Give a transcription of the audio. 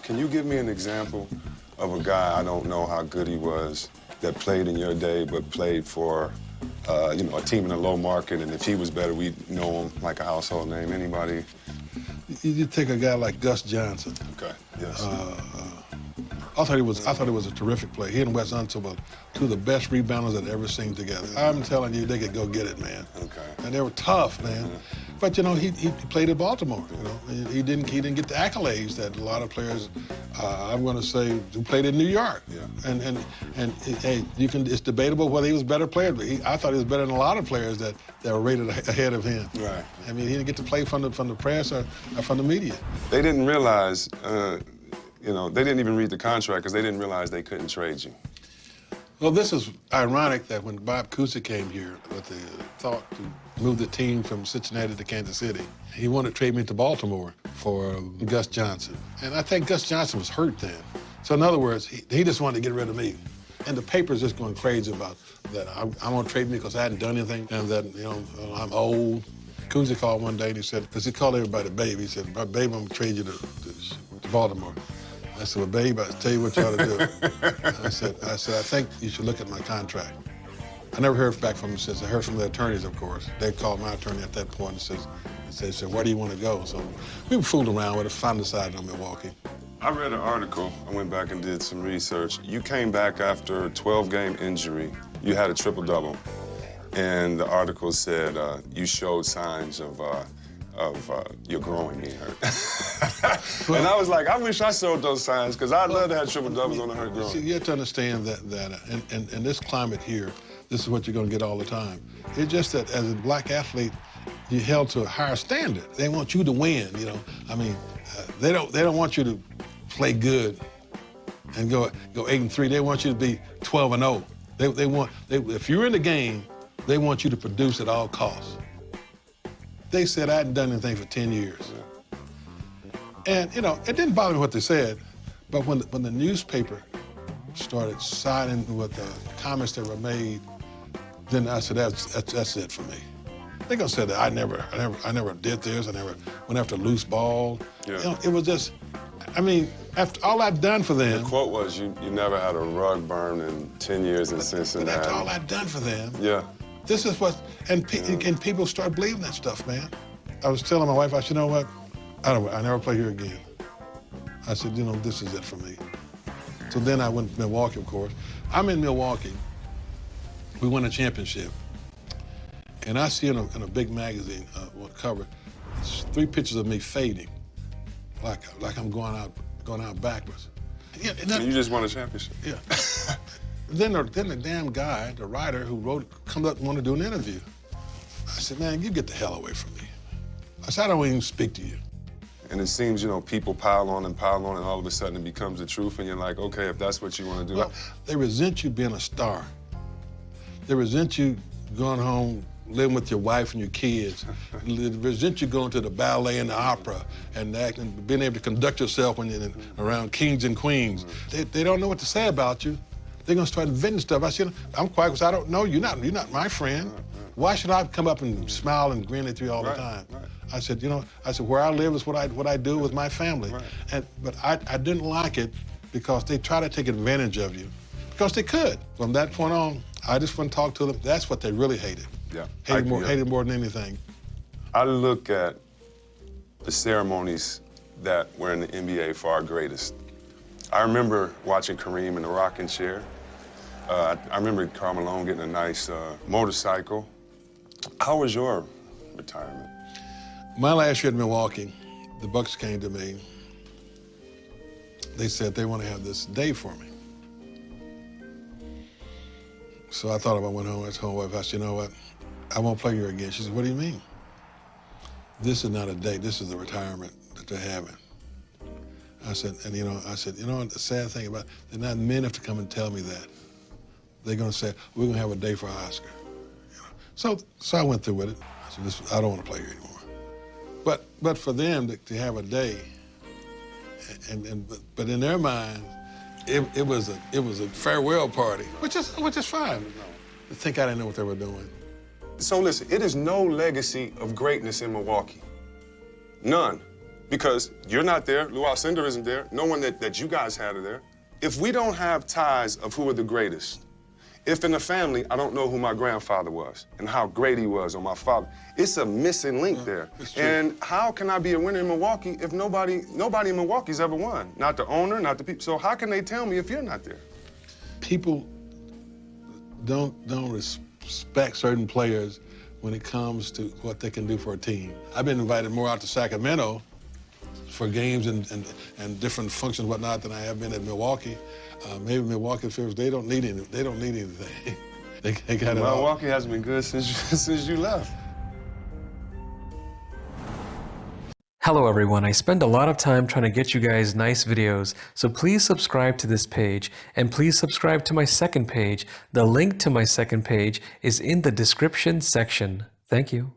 Can you give me an example of a guy, I don't know how good he was, that played in your day but played for, you know, a team in a low market, and if he was better, we'd know him like a household name? Anybody? You take a guy like Gus Johnson. Okay, yes. I thought he was a terrific player. He and Wes Unseld were two of the best rebounders I'd ever seen together. I'm telling you, they could go get it, man. Okay. And they were tough, man. But you know, he played at Baltimore. You know, he didn't get the accolades that a lot of players, I'm going to say, who played in New York. Yeah. And hey, it's debatable whether he was a better player. But I thought he was better than a lot of players that were rated ahead of him. Right. I mean, he didn't get to play from the press or from the media. They didn't realize, you know, they didn't even read the contract because they didn't realize they couldn't trade you. Well, this is ironic that when Bob Cousy came here with the thought to move the team from Cincinnati to Kansas City, he wanted to trade me to Baltimore for Gus Johnson. And I think Gus Johnson was hurt then. So in other words, he just wanted to get rid of me. And the paper's just going crazy about that. I want to trade me because I hadn't done anything and that, you know, I'm old. Cousy called one day and he said, because he called everybody babe, he said, babe, I'm going to trade you to Baltimore. I said, well, babe, I'll tell you what you ought to do. I said, I think you should look at my contract. I never heard back from him since. I heard from the attorneys, of course. They called my attorney at that point and said, where do you want to go? So we were fooling around with it, finally decided on Milwaukee. I read an article. I went back and did some research. You came back after a 12-game injury. You had a triple-double. And the article said you showed signs of your growing being hurt. And I was like, I wish I showed those signs, because I'd love to have triple doubles on the hurt growing. See, you have to understand that in this climate here, this is what you're going to get all the time. It's just that as a black athlete, you're held to a higher standard. They want you to win, you know. I mean, they don't want you to play good and go 8-3. They want you to be 12-0. If you're in the game, they want you to produce at all costs. They said I hadn't done anything for 10 years. And, you know, it didn't bother me what they said, but when the newspaper started siding with the comments that were made, then I said, that's it for me. They're gonna say that I never did this, I never went after a loose ball. Yeah. You know, it was just, I mean, after all I'd done for them. The quote was, you never had a rug burn in 10 years in Cincinnati. But after all I'd done for them. Yeah. This is what, and people start believing that stuff, man. I was telling my wife, I said, you know what? I never play here again. I said, you know, this is it for me. So then I went to Milwaukee, of course. I'm in Milwaukee. We won a championship. And I see in a big magazine, cover, 3 pictures of me fading, like I'm going out backwards. Yeah, and you just won a championship. Yeah. Then the damn guy, the writer who wrote it, comes up and wanted to do an interview. I said, man, you get the hell away from me. I said, I don't even speak to you. And it seems, you know, people pile on, and all of a sudden it becomes the truth, and you're like, okay, if that's what you want to do. Well, they resent you being a star. They resent you going home, living with your wife and your kids. They resent you going to the ballet and the opera and being able to conduct yourself when you're around kings and queens. They don't know what to say about you. They're gonna start inventing stuff. I said, I'm quiet because I don't know you. You're not my friend. Why should I come up and smile and grin at you all the time? Right. I said, you know, where I live is what I do with my family. Right. But I didn't like it because they try to take advantage of you. Because they could. From that point on, I just wouldn't talk to them. That's what they really hated. Yeah. Hated more than anything. I look at the ceremonies that were in the NBA for our greatest. I remember watching Kareem in the rocking chair. I remember Karl Malone getting a nice motorcycle. How was your retirement? My last year in Milwaukee, the Bucks came to me. They said they want to have this day for me. So I thought about went home. I told my wife, I said, you know what? I won't play here again. She said, what do you mean? This is not a day. This is the retirement that they're having. I said, you know what, the sad thing about it, they're not men enough to come and tell me that. They're gonna say, we're gonna have a day for Oscar. You know? So I went through with it. I said, I don't want to play here anymore. But for them to have a day, but in their mind, it was a farewell party, which is fine. I think I didn't know what they were doing. So listen, it is no legacy of greatness in Milwaukee. None. because you're not there, Lou Alcindor isn't there, no one that you guys had are there. If we don't have ties of who are the greatest, if in the family I don't know who my grandfather was and how great he was, or my father, it's a missing link there. And how can I be a winner in Milwaukee if nobody in Milwaukee's ever won? Not the owner, not the people. So how can they tell me if you're not there? People don't respect certain players when it comes to what they can do for a team. I've been invited more out to Sacramento for games and different functions and whatnot than I have been at Milwaukee. Maybe Milwaukee feels they don't need anything. They got it all. Milwaukee has been good since you left. Hello everyone, I spend a lot of time trying to get you guys nice videos, so please subscribe to this page, and please subscribe to my second page. The link to my second page is in the description section. Thank you.